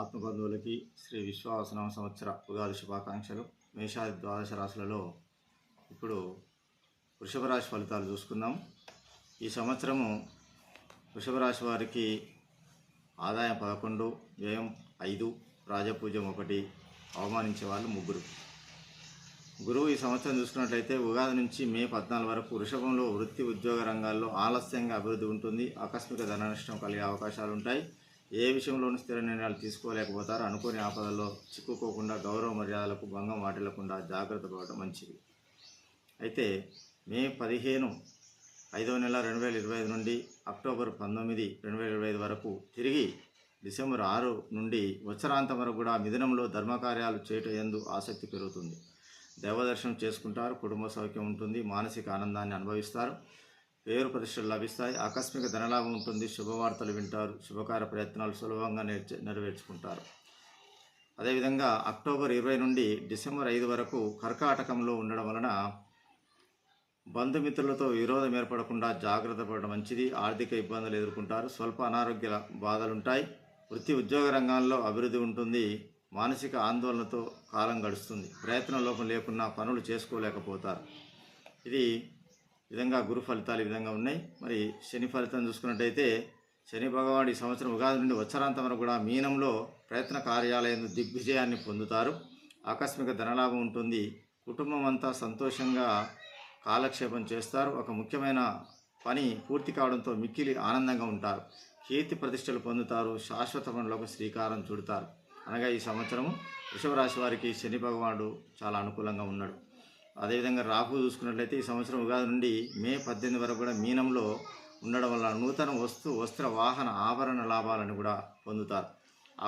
ఆత్మబంధువులకి శ్రీ విశ్వావసనామ సంవత్సర ఉగాది శుభాకాంక్షలు. మేషాది ద్వాదశ రాశులలో ఇప్పుడు వృషభ రాశి ఫలితాలు చూసుకుందాం. ఈ సంవత్సరము వృషభ రాశి వారికి ఆదాయం 11, వ్యయం 5, రాజపూజ్యం 1, అవమానించే వాళ్ళు 3. గురువు ఈ సంవత్సరం చూసుకున్నట్లయితే ఉగాది నుంచి మే 14 వరకు వృషభంలో వృత్తి ఉద్యోగ రంగాల్లో ఆలస్యంగా అభివృద్ధి ఉంటుంది. ఆకస్మిక ధన నష్టం కలిగే అవకాశాలు ఉంటాయి. ఏ విషయంలోనూ స్థిర నిర్ణయాలు తీసుకోలేకపోతారు. అనుకోని ఆపదల్లో చిక్కుకోకుండా గౌరవ మర్యాదలకు భంగం వాటిల్లకుండా జాగ్రత్త పడటం మంచిది. అయితే మే 15, 5వ నెల 2025 నుండి అక్టోబర్ 19, 2025 వరకు తిరిగి డిసెంబర్ 6 నుండి వత్సరాంతం వరకు కూడా మిథునంలో ధర్మకార్యాలు చేయటం యందు ఆసక్తి పెరుగుతుంది. దైవదర్శనం చేసుకుంటారు. కుటుంబ సౌఖ్యం ఉంటుంది. మానసిక ఆనందాన్ని అనుభవిస్తారు. పేరు ప్రతిష్టలు లభిస్తాయి. ఆకస్మిక ధనలాభం ఉంటుంది. శుభవార్తలు వింటారు. శుభకార్య ప్రయత్నాలు సులభంగా నెరవేర్చుకుంటారు. అదేవిధంగా అక్టోబర్ 20 నుండి డిసెంబర్ 5 వరకు కర్కాటకంలో ఉండడం వలన బంధుమిత్రులతో విరోధం ఏర్పడకుండా జాగ్రత్త పడడం మంచిది. ఆర్థిక ఇబ్బందులు ఎదుర్కొంటారు. స్వల్ప అనారోగ్య బాధలుంటాయి. వృత్తి ఉద్యోగ రంగాల్లో అభివృద్ధి ఉంటుంది. మానసిక ఆందోళనతో కాలం గడుస్తుంది. ప్రయత్న లోపం లేకున్నా పనులు చేసుకోలేకపోతారు. ఇది విధంగా గురు ఫలితాలు ఈ విధంగా ఉన్నాయి. మరి శని ఫలితం చూసుకున్నట్టయితే శని భగవానుడు ఈ సంవత్సరం ఉగాది నుండి వత్సరాంతం వరకు కూడా మీనంలో ప్రయత్న కార్యాలయంలో దిగ్విజయాన్ని పొందుతారు. ఆకస్మిక ధనలాభం ఉంటుంది. కుటుంబం అంతా సంతోషంగా కాలక్షేపం చేస్తారు. ఒక ముఖ్యమైన పని పూర్తి కావడంతో మిక్కిలి ఆనందంగా ఉంటారు. కీర్తి ప్రతిష్టలు పొందుతారు. శాశ్వత పనులకు శ్రీకారం చుడతారు. అనగా ఈ సంవత్సరము వృషభ రాశి వారికి శని భగవానుడు చాలా అనుకూలంగా ఉన్నాడు. అదేవిధంగా రాహు చూసుకున్నట్లయితే ఈ సంవత్సరం ఉగాది నుండి మే 18 వరకు కూడా మీనంలో ఉండడం వల్ల నూతన వస్త్ర వాహన ఆభరణ లాభాలను కూడా పొందుతారు.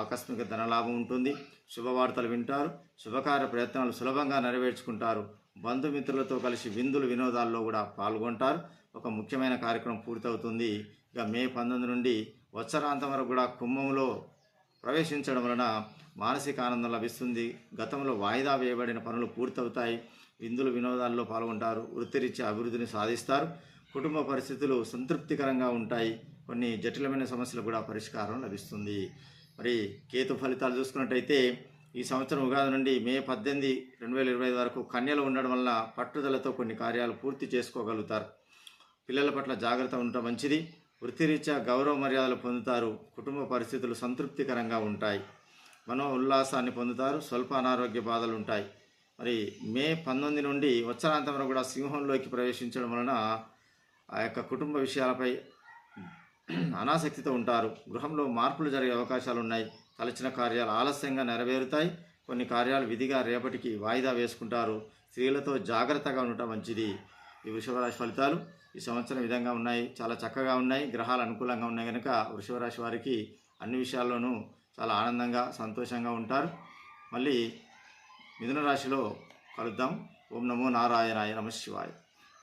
ఆకస్మిక ధనలాభం ఉంటుంది. శుభవార్తలు వింటారు. శుభకార్య ప్రయత్నాలు సులభంగా నెరవేర్చుకుంటారు. బంధుమిత్రులతో కలిసి విందులు వినోదాల్లో కూడా పాల్గొంటారు. ఒక ముఖ్యమైన కార్యక్రమం పూర్తవుతుంది. ఇక మే 19 నుండి వత్సరాంతం వరకు కూడా కుంభంలో ప్రవేశించడం వలన మానసిక ఆనందం లభిస్తుంది. గతంలో వాయిదా వేయబడిన పనులు పూర్తవుతాయి. విందులు వినోదాల్లో పాల్గొంటారు. వృత్తిరీత్యా అభివృద్ధిని సాధిస్తారు. కుటుంబ పరిస్థితులు సంతృప్తికరంగా ఉంటాయి. కొన్ని జటిలమైన సమస్యలు కూడా పరిష్కారం లభిస్తుంది. మరి కేతు ఫలితాలు చూసుకున్నట్టయితే ఈ సంవత్సరం ఉగాది నుండి మే 18, 2025 వరకు కన్యలో ఉండడం వల్ల పట్టుదలతో కొన్ని కార్యాలు పూర్తి చేసుకోగలుగుతారు. పిల్లల పట్ల జాగ్రత్త ఉండటం మంచిది. వృత్తిరీత్యా గౌరవ మర్యాదలు పొందుతారు. కుటుంబ పరిస్థితులు సంతృప్తికరంగా ఉంటాయి. మనో ఉల్లాసాన్ని పొందుతారు. స్వల్ప అనారోగ్య బాధలు ఉంటాయి. మరి మే 19 నుండి వత్సరాంతం వరకు కూడా సింహంలోకి ప్రవేశించడం వలన ఆ యొక్క కుటుంబ విషయాలపై అనాసక్తితో ఉంటారు. గృహంలో మార్పులు జరిగే అవకాశాలు ఉన్నాయి. తలచిన కార్యాలు ఆలస్యంగా నెరవేరుతాయి. కొన్ని కార్యాలు విధిగా రేపటికి వాయిదా వేసుకుంటారు. స్త్రీలతో జాగ్రత్తగా ఉండటం మంచిది. ఈ వృషభ రాశి ఫలితాలు ఈ సంవత్సరం విధంగా ఉన్నాయి. చాలా చక్కగా ఉన్నాయి. గ్రహాలు అనుకూలంగా ఉన్నాయి కనుక వృషభ రాశి వారికి అన్ని విషయాల్లోనూ చాలా ఆనందంగా సంతోషంగా ఉంటారు. మళ్ళీ మిథున రాశిలో కలుద్దాం. ఓం నమో నారాయణాయ. నమః శివాయ.